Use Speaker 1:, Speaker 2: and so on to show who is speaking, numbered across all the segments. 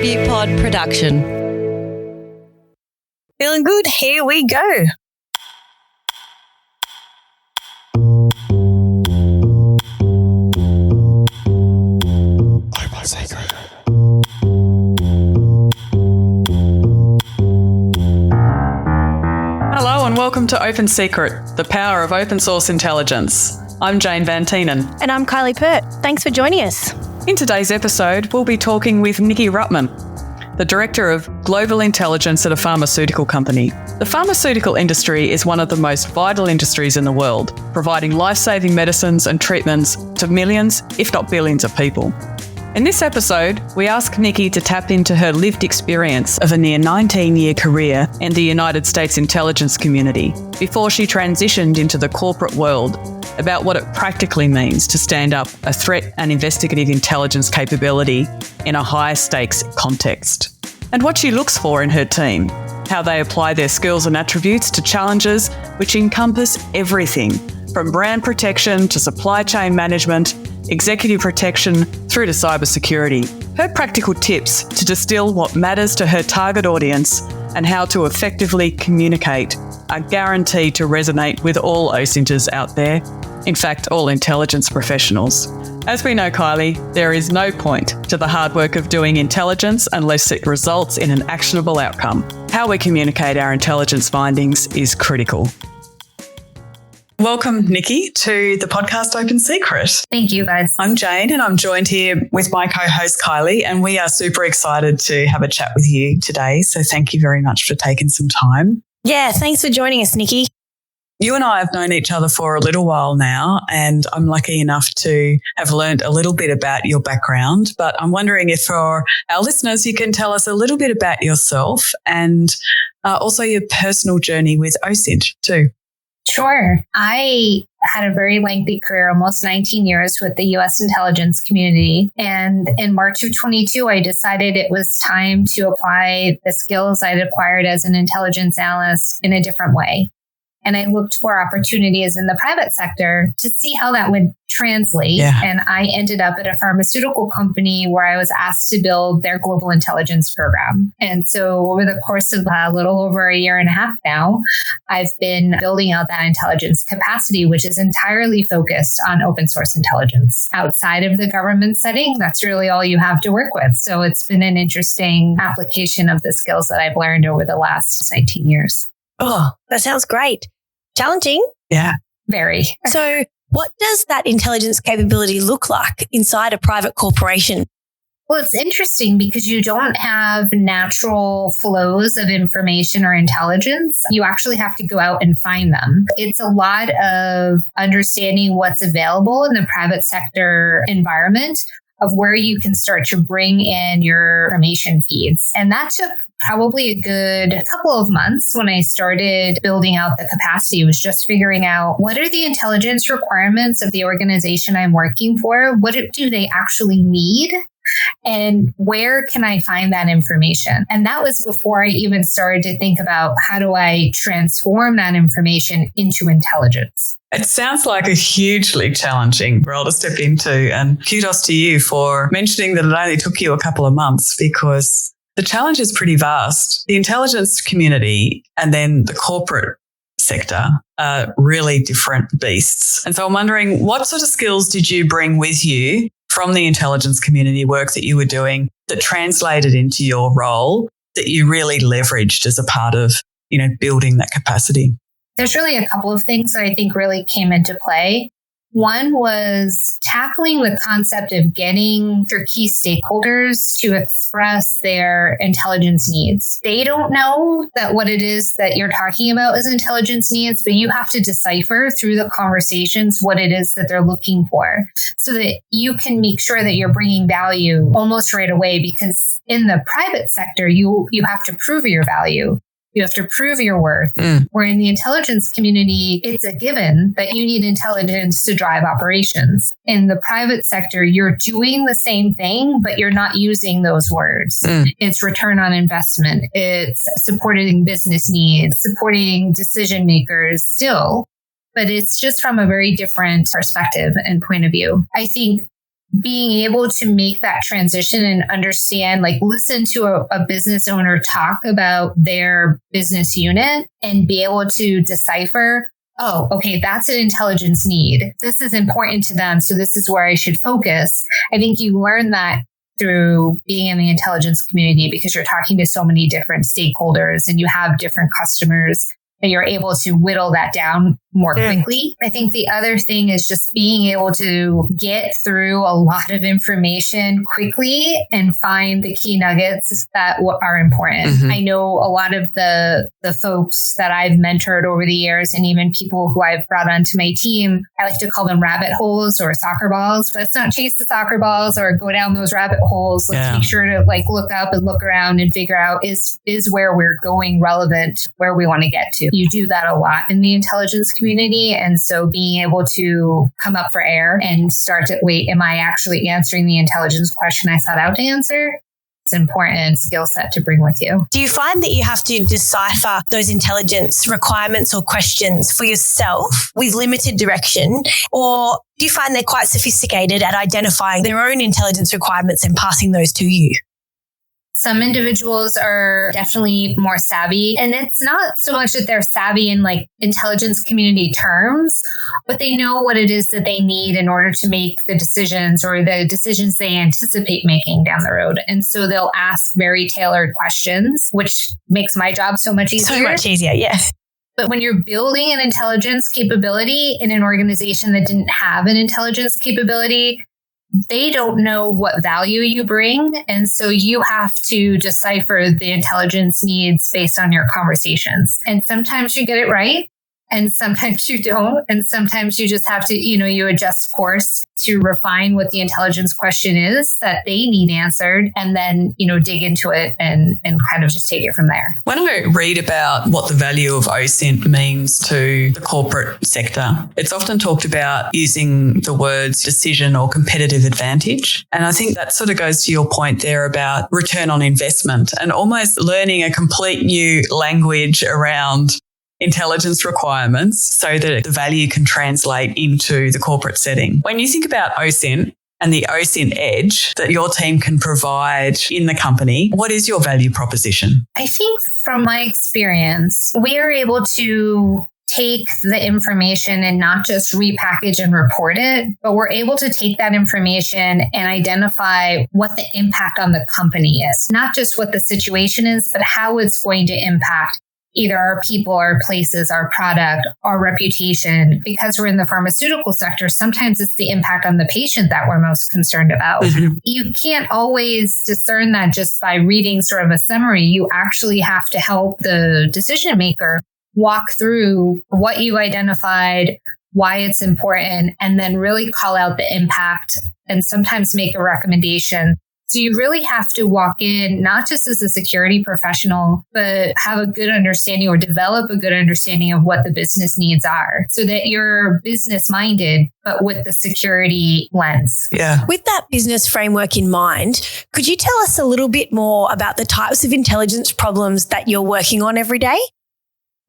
Speaker 1: TributePod production.
Speaker 2: Feeling good? Here we go.
Speaker 3: Open secret.
Speaker 4: Hello and welcome to Open Secret, the power of open source intelligence. I'm Jane Van Tienen.
Speaker 2: And I'm Kylie Pert. Thanks for joining us.
Speaker 4: In today's episode, we'll be talking with Nikki Rutman, the Director of Global Intelligence at a pharmaceutical company. The pharmaceutical industry is one of the most vital industries in the world, providing life-saving medicines and treatments to millions, if not billions of people. In this episode, we ask Nikki to tap into her lived experience of a near 19-year career in the United States intelligence community before she transitioned into the corporate world about what it practically means to stand up a threat and investigative intelligence capability in a high-stakes context, and what she looks for in her team, how they apply their skills and attributes to challenges which encompass everything from brand protection to supply chain management, executive protection through to cybersecurity. Her practical tips to distill what matters to her target audience and how to effectively communicate are guaranteed to resonate with all OSINTers out there. In fact, all intelligence professionals. As we know, Kylie, there is no point to the hard work of doing intelligence unless it results in an actionable outcome. How we communicate our intelligence findings is critical. Welcome, Nikki, to the podcast Open Secret.
Speaker 5: Thank you, guys.
Speaker 4: I'm Jane and I'm joined here with my co-host Kylie, and we are super excited to have a chat with you today. So thank you very much for taking some time.
Speaker 2: Yeah, thanks for joining us, Nikki.
Speaker 4: You and I have known each other for a little while now, and I'm lucky enough to have learned a little bit about your background. But I'm wondering if for our listeners, you can tell us a little bit about yourself and also your personal journey with OSINT too.
Speaker 5: Sure. I had a very lengthy career, almost 19 years with the U.S. intelligence community. And in March of 22, I decided it was time to apply the skills I'd acquired as an intelligence analyst in a different way. And I looked for opportunities in the private sector to see how that would translate. Yeah. And I ended up at a pharmaceutical company where I was asked to build their global intelligence program. And so over the course of a little over a year and a half now, I've been building out that intelligence capacity, which is entirely focused on open source intelligence. Outside of the government setting, that's really all you have to work with. So it's been an interesting application of the skills that I've learned over the last 19 years.
Speaker 2: Oh, that sounds great. Challenging?
Speaker 4: Yeah.
Speaker 5: Very.
Speaker 2: So what does that intelligence capability look like inside a private corporation?
Speaker 5: Well, it's interesting because you don't have natural flows of information or intelligence. You actually have to go out and find them. It's a lot of understanding what's available in the private sector environment of where you can start to bring in your information feeds. And that took probably a good couple of months when I started building out the capacity. It was just figuring out what are the intelligence requirements of the organization I'm working for? What do they actually need? And where can I find that information? And that was before I even started to think about how do I transform that information into intelligence.
Speaker 4: It sounds like a hugely challenging role to step into, and kudos to you for mentioning that it only took you a couple of months, because the challenge is pretty vast. The intelligence community and then the corporate sector are really different beasts. And so I'm wondering, what sort of skills did you bring with you from the intelligence community work that you were doing that translated into your role that you really leveraged as a part of, building that capacity?
Speaker 5: There's really a couple of things that I think really came into play. One was tackling the concept of getting your key stakeholders to express their intelligence needs. They don't know that what it is that you're talking about is intelligence needs, but you have to decipher through the conversations what it is that they're looking for so that you can make sure that you're bringing value almost right away, because in the private sector, you have to prove your value. You have to prove your worth. Where in the intelligence community, it's a given that you need intelligence to drive operations. In the private sector, you're doing the same thing, but you're not using those words. It's return on investment. It's supporting business needs, supporting decision makers still, but it's just from a very different perspective and point of view. I think being able to make that transition and understand, like listen to a business owner talk about their business unit and be able to decipher, oh, okay, that's an intelligence need. This is important to them. So this is where I should focus. I think you learn that through being in the intelligence community because you're talking to so many different stakeholders and you have different customers that you're able to whittle that down more quickly. I think the other thing is just being able to get through a lot of information quickly and find the key nuggets that are important. I know a lot of the folks that I've mentored over the years and even people who I've brought onto my team, I like to call them rabbit holes or soccer balls. Let's not chase the soccer balls or go down those rabbit holes. Let's make sure to like look up and look around and figure out is where we're going relevant, where we want to get to. You do that a lot in the intelligence community. And so being able to come up for air and start to, wait, am I actually answering the intelligence question I set out to answer? It's an important skill set to bring with you.
Speaker 2: Do you find that you have to decipher those intelligence requirements or questions for yourself with limited direction? Or do you find they're quite sophisticated at identifying their own intelligence requirements and passing those to you?
Speaker 5: Some individuals are definitely more savvy, and it's not so much that they're savvy in like intelligence community terms, but they know what it is that they need in order to make the decisions or the decisions they anticipate making down the road. And so they'll ask very tailored questions, which makes my job so much easier.
Speaker 2: So much easier, yes.
Speaker 5: But when you're building an intelligence capability in an organization that didn't have an intelligence capability, they don't know what value you bring. And so you have to decipher the intelligence needs based on your conversations. And sometimes you get it right. And sometimes you don't. And sometimes you just have to, you adjust course to refine what the intelligence question is that they need answered and then, dig into it and kind of just take it from there.
Speaker 4: When I read about what the value of OSINT means to the corporate sector, it's often talked about using the words decision or competitive advantage. And I think that sort of goes to your point there about return on investment and almost learning a complete new language around intelligence requirements so that the value can translate into the corporate setting. When you think about OSINT and the OSINT edge that your team can provide in the company, what is your value proposition?
Speaker 5: I think from my experience, we are able to take the information and not just repackage and report it, but we're able to take that information and identify what the impact on the company is, not just what the situation is, but how it's going to impact either our people, our places, our product, our reputation. Because we're in the pharmaceutical sector, sometimes it's the impact on the patient that we're most concerned about. You can't always discern that just by reading sort of a summary. You actually have to help the decision maker walk through what you identified, why it's important, and then really call out the impact and sometimes make a recommendation. So you really have to walk in, not just as a security professional, but have a good understanding or develop a good understanding of what the business needs are so that you're business minded, but with the security lens.
Speaker 4: Yeah.
Speaker 2: With that business framework in mind, could you tell us a little bit more about the types of intelligence problems that you're working on every day?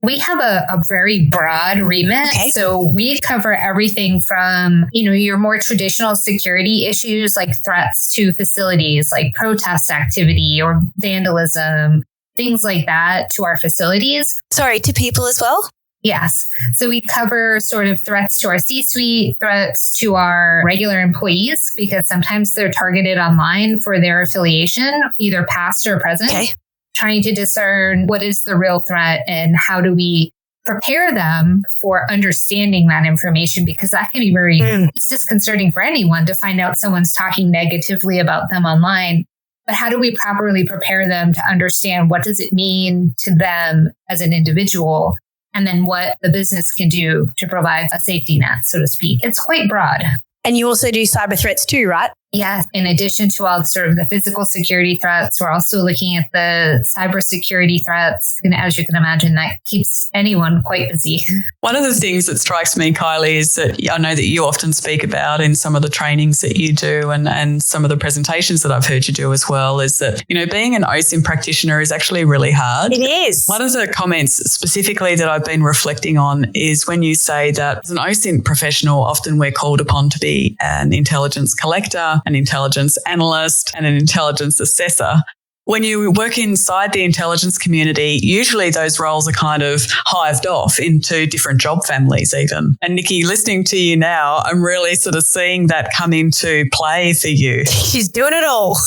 Speaker 5: We have a very broad remit.
Speaker 2: Okay.
Speaker 5: So we cover everything from, your more traditional security issues like threats to facilities, like protest activity or vandalism, things like that to our facilities.
Speaker 2: Sorry, to people as well?
Speaker 5: Yes. So we cover sort of threats to our C-suite, threats to our regular employees, because sometimes they're targeted online for their affiliation, either past or present. Okay. Trying to discern what is the real threat and how do we prepare them for understanding that information, because that can be very, it's disconcerting for anyone to find out someone's talking negatively about them online. But how do we properly prepare them to understand what does it mean to them as an individual, and then what the business can do to provide a safety net, so to speak. It's quite broad.
Speaker 2: And you also do cyber threats too, right?
Speaker 5: Yes. In addition to all sort of the physical security threats, we're also looking at the cybersecurity threats. And as you can imagine, that keeps anyone quite busy.
Speaker 4: One of the things that strikes me, Kylie, is that I know that you often speak about in some of the trainings that you do and some of the presentations that I've heard you do as well, is that, being an OSINT practitioner is actually really hard.
Speaker 2: It is.
Speaker 4: One of the comments specifically that I've been reflecting on is when you say that as an OSINT professional, often we're called upon to be an intelligence collector, an intelligence analyst, and an intelligence assessor. When you work inside the intelligence community, usually those roles are kind of hived off into different job families even. And Nikki, listening to you now, I'm really sort of seeing that come into play for you.
Speaker 2: She's doing it all.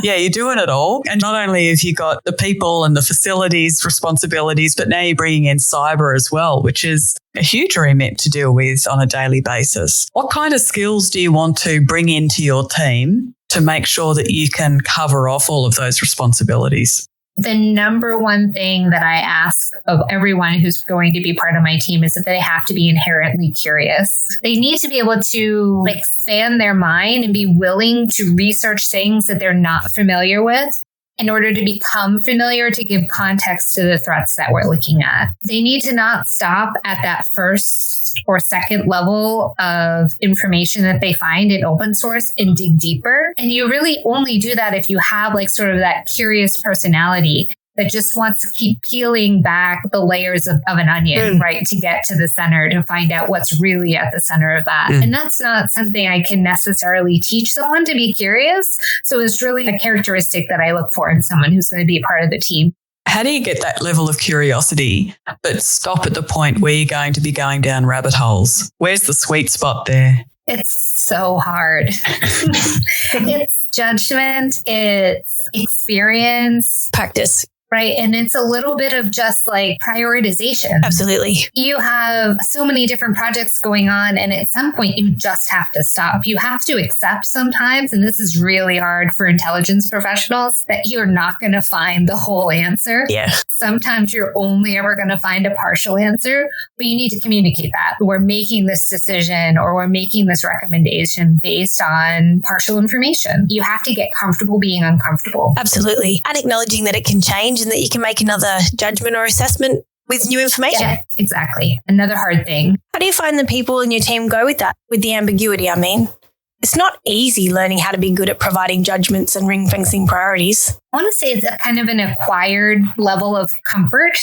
Speaker 4: Yeah, you're doing it all. And not only have you got the people and the facilities responsibilities, but now you're bringing in cyber as well, which is a huge remit to deal with on a daily basis. What kind of skills do you want to bring into your team to make sure that you can cover off all of those responsibilities?
Speaker 5: The number one thing that I ask of everyone who's going to be part of my team is that they have to be inherently curious. They need to be able to expand their mind and be willing to research things that they're not familiar with in order to become familiar, to give context to the threats that we're looking at. They need to not stop at that first or second level of information that they find in open source and dig deeper. And you really only do that if you have sort of that curious personality that just wants to keep peeling back the layers of an onion, right, to get to the center, to find out what's really at the center of that. And that's not something I can necessarily teach someone, to be curious. So it's really a characteristic that I look for in someone who's going to be a part of the team.
Speaker 4: How do you get that level of curiosity, but stop at the point where you're going to be going down rabbit holes? Where's the sweet spot there?
Speaker 5: It's so hard. It's judgment, it's experience,
Speaker 2: Practice.
Speaker 5: right? And it's a little bit of just prioritization.
Speaker 2: Absolutely.
Speaker 5: You have so many different projects going on, and at some point you just have to stop. You have to accept sometimes, and this is really hard for intelligence professionals, that you're not going to find the whole answer.
Speaker 2: Yeah.
Speaker 5: Sometimes you're only ever going to find a partial answer, but you need to communicate that. We're making this decision or we're making this recommendation based on partial information. You have to get comfortable being uncomfortable.
Speaker 2: Absolutely. And acknowledging that it can change and that you can make another judgment or assessment with new information.
Speaker 5: Yeah, exactly. Another hard thing.
Speaker 2: How do you find the people in your team go with that, with the ambiguity? I mean, it's not easy learning how to be good at providing judgments and ring-fencing priorities.
Speaker 5: I want to say it's a kind of an acquired level of comfort.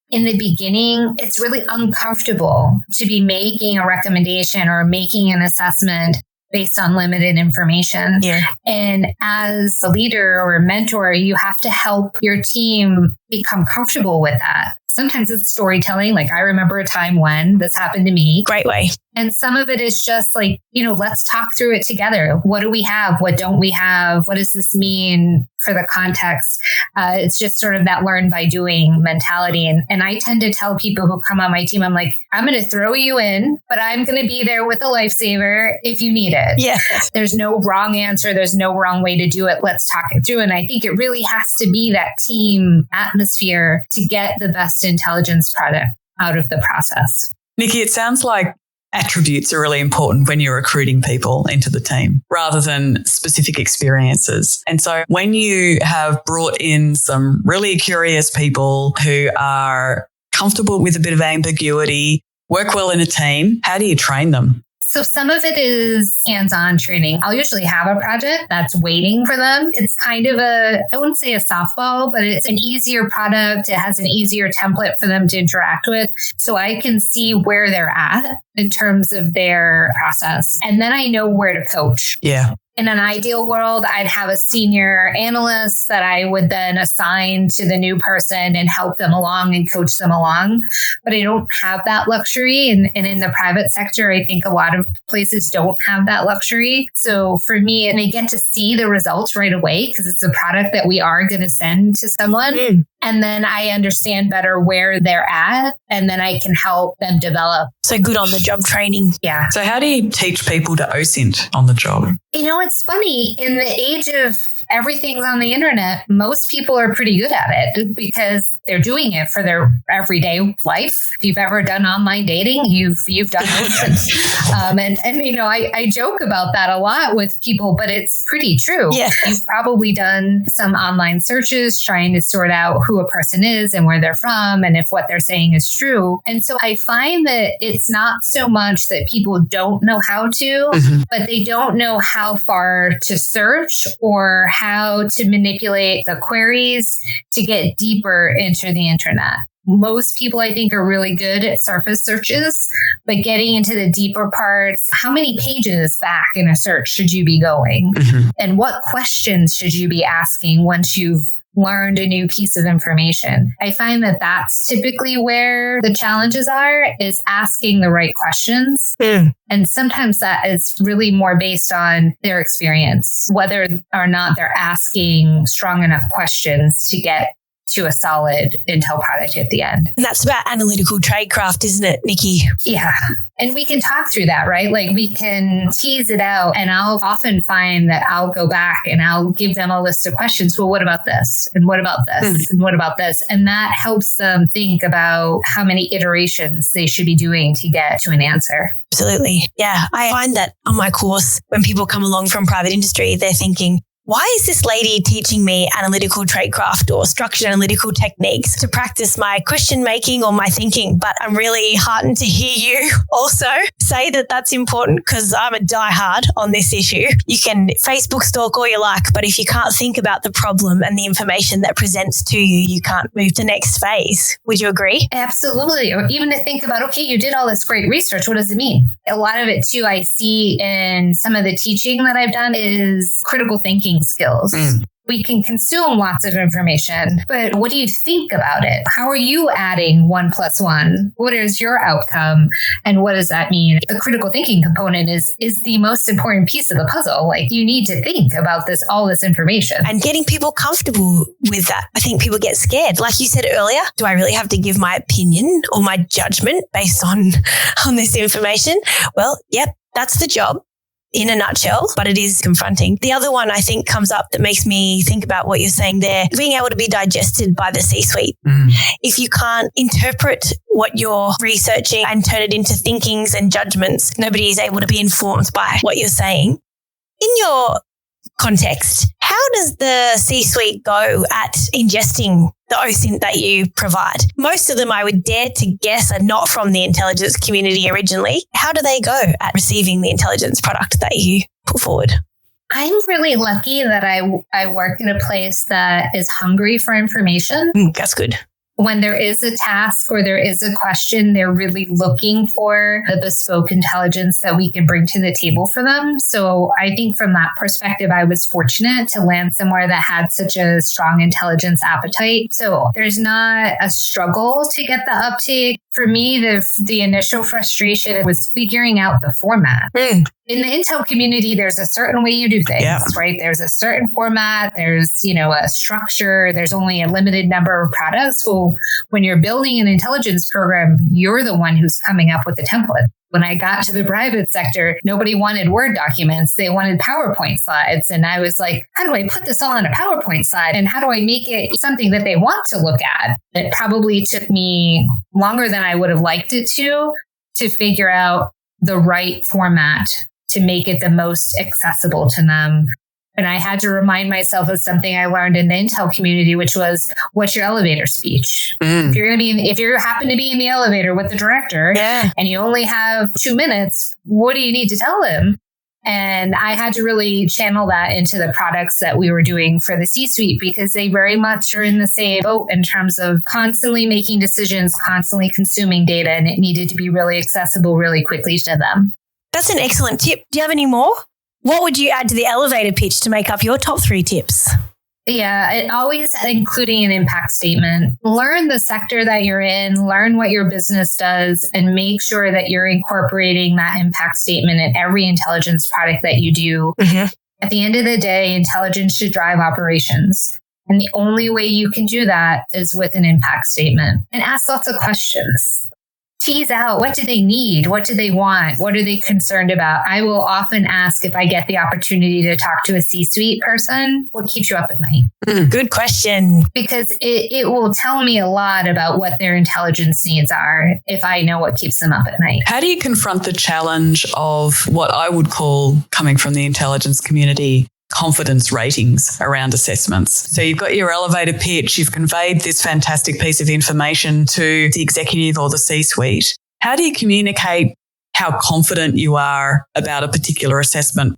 Speaker 5: In the beginning, it's really uncomfortable to be making a recommendation or making an assessment based on limited information.
Speaker 2: Yeah.
Speaker 5: And as a leader or a mentor, you have to help your team become comfortable with that. Sometimes it's storytelling. I remember a time when this happened to me.
Speaker 2: Great way.
Speaker 5: And some of it is just let's talk through it together. What do we have? What don't we have? What does this mean for the context? It's just sort of that learn by doing mentality. And I tend to tell people who come on my team, I'm I'm going to throw you in, but I'm going to be there with a lifesaver if you need it.
Speaker 2: Yeah.
Speaker 5: There's no wrong answer. There's no wrong way to do it. Let's talk it through. And I think it really has to be that team atmosphere to get the best intelligence product out of the process.
Speaker 4: Nikki, it sounds like attributes are really important when you're recruiting people into the team rather than specific experiences. And so when you have brought in some really curious people who are comfortable with a bit of ambiguity, work well in a team, how do you train them?
Speaker 5: So some of it is hands-on training. I'll usually have a project that's waiting for them. It's kind of I wouldn't say a softball, but it's an easier product. It has an easier template for them to interact with. So I can see where they're at in terms of their process. And then I know where to coach.
Speaker 4: Yeah.
Speaker 5: In an ideal world, I'd have a senior analyst that I would then assign to the new person and help them along and coach them along. But I don't have that luxury. And in the private sector, I think a lot of places don't have that luxury. So for me, and they get to see the results right away because it's a product that we are going to send to someone. And then I understand better where they're at, and then I can help them develop.
Speaker 2: So good on the job training.
Speaker 5: Yeah.
Speaker 4: So how do you teach people to OSINT on the job?
Speaker 5: It's funny. In the age of everything's on the internet, most people are pretty good at it because they're doing it for their everyday life. If you've ever done online dating, you've done OSINT. And you know, I joke about that a lot with people, but it's pretty true.
Speaker 2: Yes.
Speaker 5: You've probably done some online searches trying to sort out who a person is and where they're from and if what they're saying is true. And so I find that it's not so much that people don't know how to, but they don't know how far to search or how to manipulate the queries to get deeper into the internet. Most people, I think, are really good at surface searches, but getting into the deeper parts, how many pages back in a search should you be going? And what questions should you be asking once you've learned a new piece of information? I find that that's typically where the challenges are, is asking the right questions. And sometimes that is really more based on their experience, whether or not they're asking strong enough questions to get to a solid Intel product at the end.
Speaker 2: And that's about analytical tradecraft, isn't it, Nikki?
Speaker 5: Yeah. And we can talk through that, right? Like we can tease it out, and I'll often find that I'll go back and I'll give them a list of questions. Well, what about this? And what about this? And what about this? And that helps them think about how many iterations they should be doing to get to an answer.
Speaker 2: Absolutely. Yeah. I find that on my course, when people come along from private industry, they're thinking, why is this lady teaching me analytical tradecraft or structured analytical techniques to practice my question making or my thinking? But I'm really heartened to hear you also say that that's important, because I'm a diehard on this issue. You can Facebook stalk all you like, but if you can't think about the problem and the information that presents to you, you can't move to next phase. Would you agree?
Speaker 5: Absolutely. Or even to think about, okay, you did all this great research. What does it mean? A lot of it too, I see in some of the teaching that I've done is critical thinking skills. We can consume lots of information, but what do you think about it? How are you adding 1 + 1? What is your outcome? And what does that mean? The critical thinking component is the most important piece of the puzzle. Like, you need to think about all this information.
Speaker 2: And getting people comfortable with that. I think people get scared. Like you said earlier, do I really have to give my opinion or my judgment based on this information? Well, yep, that's the job. In a nutshell, but it is confronting. The other one I think comes up that makes me think about what you're saying there, being able to be digested by the C-suite. If you can't interpret what you're researching and turn it into thinkings and judgments, nobody is able to be informed by what you're saying. In your context, how does the C-suite go at ingesting the OSINT that you provide? Most of them, I would dare to guess, are not from the intelligence community originally. How do they go at receiving the intelligence product that you put forward?
Speaker 5: I'm really lucky that I work in a place that is hungry for information.
Speaker 2: That's good.
Speaker 5: When there is a task or there is a question, they're really looking for the bespoke intelligence that we can bring to the table for them. So I think from that perspective, I was fortunate to land somewhere that had such a strong intelligence appetite. So there's not a struggle to get the uptake. For me, the initial frustration was figuring out the format. In the Intel community, there's a certain way you do things, right? There's a certain format. There's, a structure. There's only a limited number of products. So when you're building an intelligence program, you're the one who's coming up with the template. When I got to the private sector, nobody wanted Word documents. They wanted PowerPoint slides. And I was like, how do I put this all on a PowerPoint slide? And how do I make it something that they want to look at? It probably took me longer than I would have liked it to figure out the right format to make it the most accessible to them. And I had to remind myself of something I learned in the Intel community, which was, what's your elevator speech? If you happen to be in the elevator with the director and you only have 2 minutes, what do you need to tell him? And I had to really channel that into the products that we were doing for the C-suite, because they very much are in the same boat in terms of constantly making decisions, constantly consuming data, and it needed to be really accessible really quickly to them.
Speaker 2: That's an excellent tip. Do you have any more? What would you add to the elevator pitch to make up your top 3 tips?
Speaker 5: Yeah, always including an impact statement. Learn the sector that you're in, learn what your business does, and make sure that you're incorporating that impact statement in every intelligence product that you do. At the end of the day, intelligence should drive operations. And the only way you can do that is with an impact statement. And ask lots of questions. tease out, what do they need? What do they want? What are they concerned about? I will often ask, if I get the opportunity to talk to a C-suite person, what keeps you up at night?
Speaker 2: Good question.
Speaker 5: Because it will tell me a lot about what their intelligence needs are if I know what keeps them up at night.
Speaker 4: How do you confront the challenge of what I would call, coming from the intelligence community, confidence ratings around assessments? So you've got your elevator pitch, you've conveyed this fantastic piece of information to the executive or the C-suite. How do you communicate how confident you are about a particular assessment?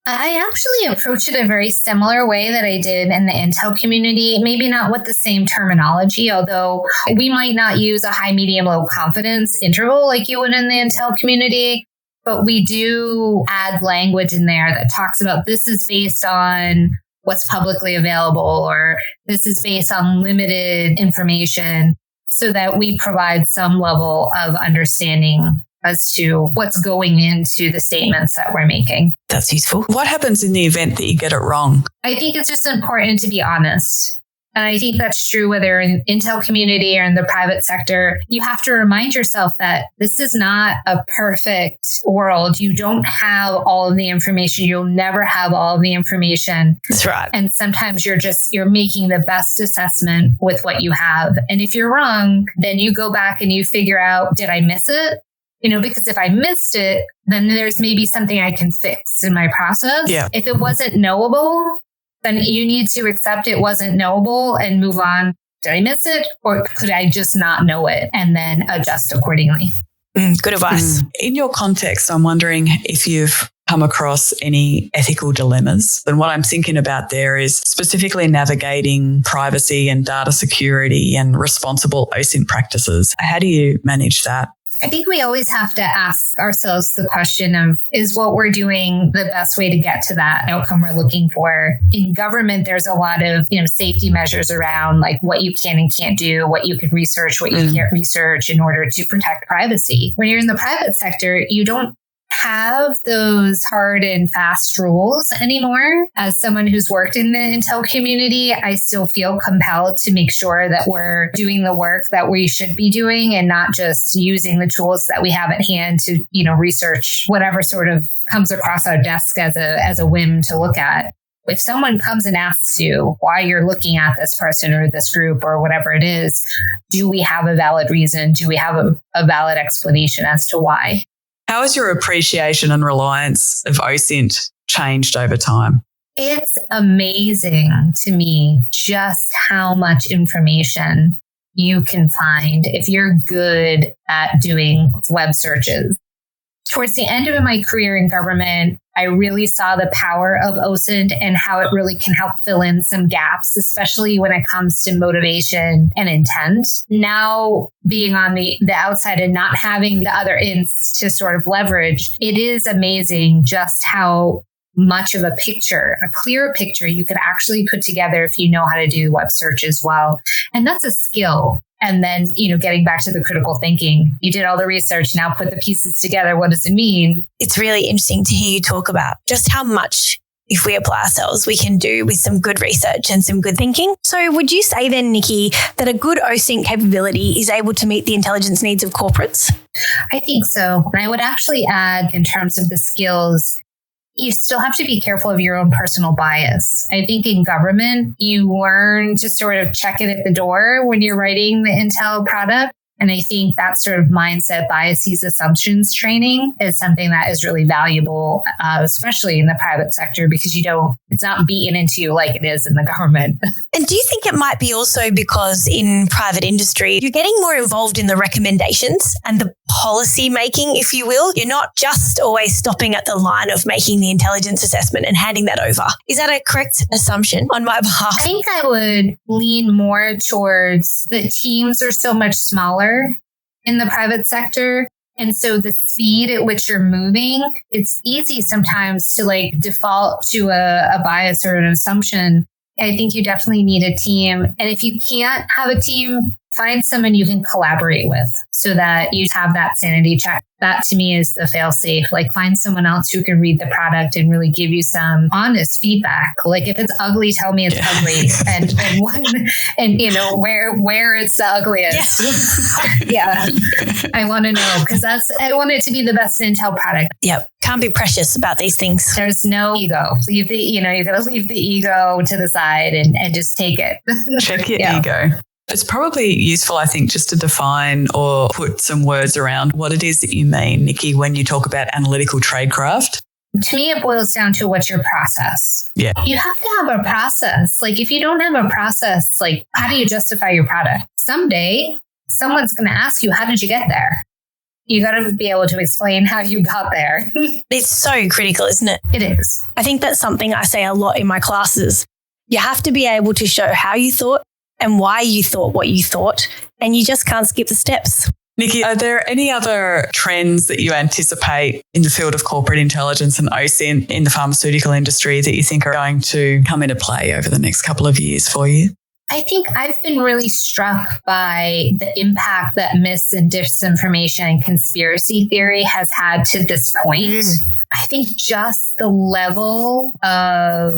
Speaker 5: I actually approached it a very similar way that I did in the Intel community, maybe not with the same terminology, although we might not use a high, medium, low confidence interval like you would in the Intel community. But we do add language in there that talks about this is based on what's publicly available, or this is based on limited information, so that we provide some level of understanding as to what's going into the statements that we're making.
Speaker 2: That's useful.
Speaker 4: What happens in the event that you get it wrong?
Speaker 5: I think it's just important to be honest. And I think that's true whether in the Intel community or in the private sector. You have to remind yourself that this is not a perfect world. You don't have all of the information. You'll never have all of the information.
Speaker 2: That's right.
Speaker 5: And sometimes you're making the best assessment with what you have. And if you're wrong, then you go back and you figure out, did I miss it? Because if I missed it, then there's maybe something I can fix in my process.
Speaker 2: Yeah.
Speaker 5: If it wasn't knowable, then you need to accept it wasn't knowable and move on. Did I miss it? Or could I just not know it and then adjust accordingly?
Speaker 2: Good advice.
Speaker 4: In your context, I'm wondering if you've come across any ethical dilemmas. And what I'm thinking about there is specifically navigating privacy and data security and responsible OSINT practices. How do you manage that?
Speaker 5: I think we always have to ask ourselves the question of, is what we're doing the best way to get to that outcome we're looking for? In government, there's a lot of, safety measures around like what you can and can't do, what you could research, what you can't research in order to protect privacy. When you're in the private sector, you don't have those hard and fast rules anymore. As someone who's worked in the Intel community, I still feel compelled to make sure that we're doing the work that we should be doing and not just using the tools that we have at hand to, research whatever sort of comes across our desk as a whim to look at. If someone comes and asks you why you're looking at this person or this group or whatever it is, do we have a valid reason? Do we have a valid explanation as to why?
Speaker 4: How has your appreciation and reliance of OSINT changed over time?
Speaker 5: It's amazing to me just how much information you can find if you're good at doing web searches. Towards the end of my career in government, I really saw the power of OSINT and how it really can help fill in some gaps, especially when it comes to motivation and intent. Now, being on the outside and not having the other ints to sort of leverage, it is amazing just how much of a clear picture you can actually put together if you know how to do web search as well. And that's a skill. And then, getting back to the critical thinking, you did all the research, now put the pieces together. What does it mean?
Speaker 2: It's really interesting to hear you talk about just how much, if we apply ourselves, we can do with some good research and some good thinking. So would you say then, Nikki, that a good OSINT capability is able to meet the intelligence needs of corporates?
Speaker 5: I think so. And I would actually add, in terms of the skills, you still have to be careful of your own personal bias. I think in government, you learn to sort of check it at the door when you're writing the Intel product. And I think that sort of mindset, biases, assumptions training is something that is really valuable, especially in the private sector, because it's not beaten into you like it is in the government.
Speaker 2: And do you think it might be also because in private industry, you're getting more involved in the recommendations and the policy making, if you will? You're not just always stopping at the line of making the intelligence assessment and handing that over. Is that a correct assumption on my behalf?
Speaker 5: I think I would lean more towards the teams are so much smaller in the private sector. And so the speed at which you're moving, it's easy sometimes to default to a bias or an assumption. I think you definitely need a team. And if you can't have a team Find someone you can collaborate with so that you have that sanity check. That to me is the fail safe. Like find someone else who can read the product and really give you some honest feedback. Like if it's ugly, tell me it's ugly and you know, where it's the ugliest. Yeah. I want to know because I want it to be the best Intel product.
Speaker 2: Yep. Can't be precious about these things.
Speaker 5: There's no ego. You got to leave the ego to the side and just take it.
Speaker 4: Check your ego. It's probably useful, I think, just to define or put some words around what it is that you mean, Nikki, when you talk about analytical tradecraft.
Speaker 5: To me, it boils down to what's your process.
Speaker 4: Yeah.
Speaker 5: You have to have a process. Like if you don't have a process, like how do you justify your product? Someday, someone's going to ask you, how did you get there? You got to be able to explain how you got there.
Speaker 2: It's so critical, isn't it?
Speaker 5: It is.
Speaker 2: I think that's something I say a lot in my classes. You have to be able to show how you thought and why you thought what you thought, and you just can't skip the steps.
Speaker 4: Nikki, are there any other trends that you anticipate in the field of corporate intelligence and OSINT in the pharmaceutical industry that you think are going to come into play over the next couple of years for you?
Speaker 5: I think I've been really struck by the impact that mis and disinformation and conspiracy theory has had to this point. I think just the level of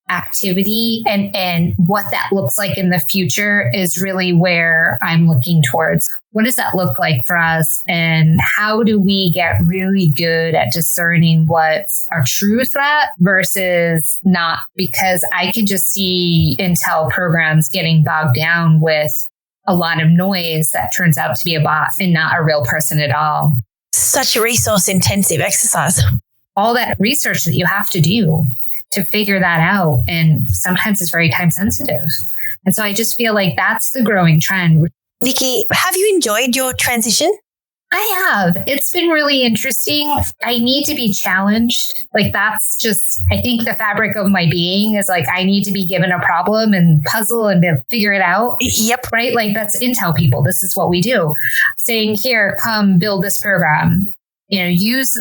Speaker 5: activity and what that looks like in the future is really where I'm looking towards. What does that look like for us? And how do we get really good at discerning what's our true threat versus not? Because I can just see Intel programs getting bogged down with a lot of noise that turns out to be a bot and not a real person at all.
Speaker 2: Such a resource intensive exercise.
Speaker 5: All that research that you have to do to figure that out. And sometimes it's very time sensitive. And so I just feel like that's the growing trend.
Speaker 2: Nikki, have you enjoyed your transition?
Speaker 5: I have. It's been really interesting. I need to be challenged. Like that's just, I think the fabric of my being is like, I need to be given a problem and puzzle and to figure it out.
Speaker 2: Yep.
Speaker 5: Right? Like that's Intel people. This is what we do. Saying here, come build this program. Use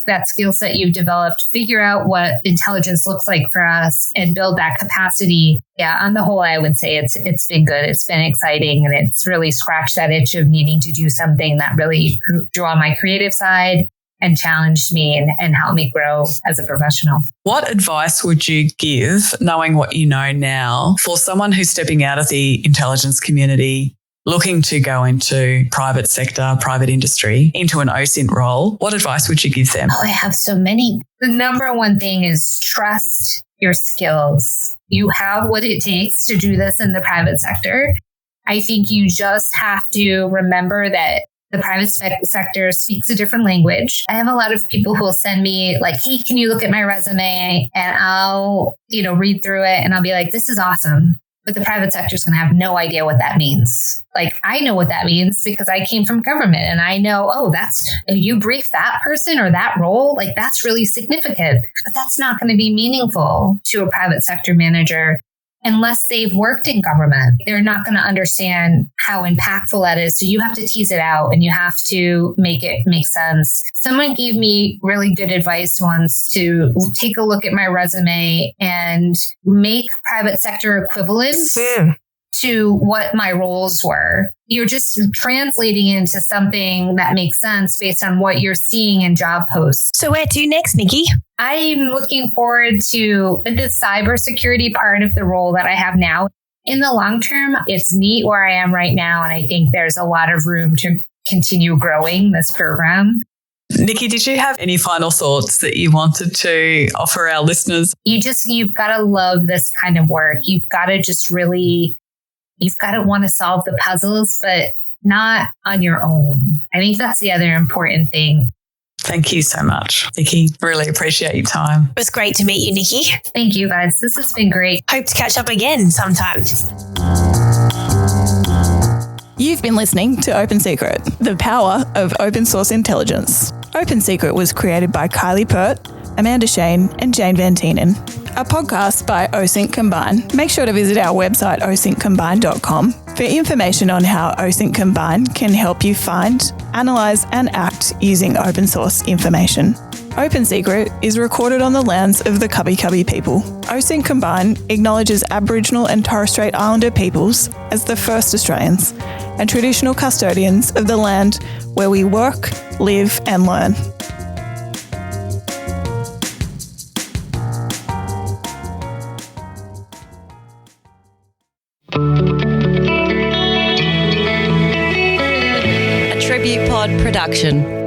Speaker 5: that skill set you've developed, figure out what intelligence looks like for us and build that capacity. Yeah, on the whole, I would say it's been good. It's been exciting. And it's really scratched that itch of needing to do something that really drew on my creative side and challenged me and helped me grow as a professional.
Speaker 4: What advice would you give, knowing what you know now, for someone who's stepping out of the intelligence community, looking to go into private sector, private industry, into an OSINT role? What advice would you give them?
Speaker 5: Oh, I have so many. The number one thing is trust your skills. You have what it takes to do this in the private sector. I think you just have to remember that the private sector speaks a different language. I have a lot of people who will send me like, hey, can you look at my resume? And I'll, read through it and I'll be like, this is awesome. But the private sector is going to have no idea what that means. Like, I know what that means because I came from government and I know, if you brief that person or that role, like that's really significant. But that's not going to be meaningful to a private sector manager unless they've worked in government. They're not going to understand how impactful that is. So you have to tease it out and you have to make it make sense. Someone gave me really good advice once to take a look at my resume and make private sector equivalents to what my roles were. You're just translating into something that makes sense based on what you're seeing in job posts.
Speaker 2: So where to next, Nikki?
Speaker 5: I'm looking forward to the cybersecurity part of the role that I have now. In the long term, it's neat where I am right now. And I think there's a lot of room to continue growing this program.
Speaker 4: Nikki, did you have any final thoughts that you wanted to offer our listeners?
Speaker 5: You've got to love this kind of work. You've got to you've got to want to solve the puzzles, but not on your own. I think that's the other important thing.
Speaker 4: Thank you so much, Nikki. Really appreciate your time.
Speaker 2: It was great to meet you, Nikki.
Speaker 5: Thank you, guys. This has been great.
Speaker 2: Hope to catch up again sometime.
Speaker 1: You've been listening to Open Secret, the power of open source intelligence. Open Secret was created by Kylie Pert, Amanda Shane, and Jane Van Tienen. A podcast by OSINT Combine. Make sure to visit our website, osintcombine.com, for information on how OSINT Combine can help you find, analyse, and act using open source information. Open Secret is recorded on the lands of the Kabi Kabi people. OSINT Combine acknowledges Aboriginal and Torres Strait Islander peoples as the first Australians and traditional custodians of the land where we work, live and learn.
Speaker 3: A TributePod production.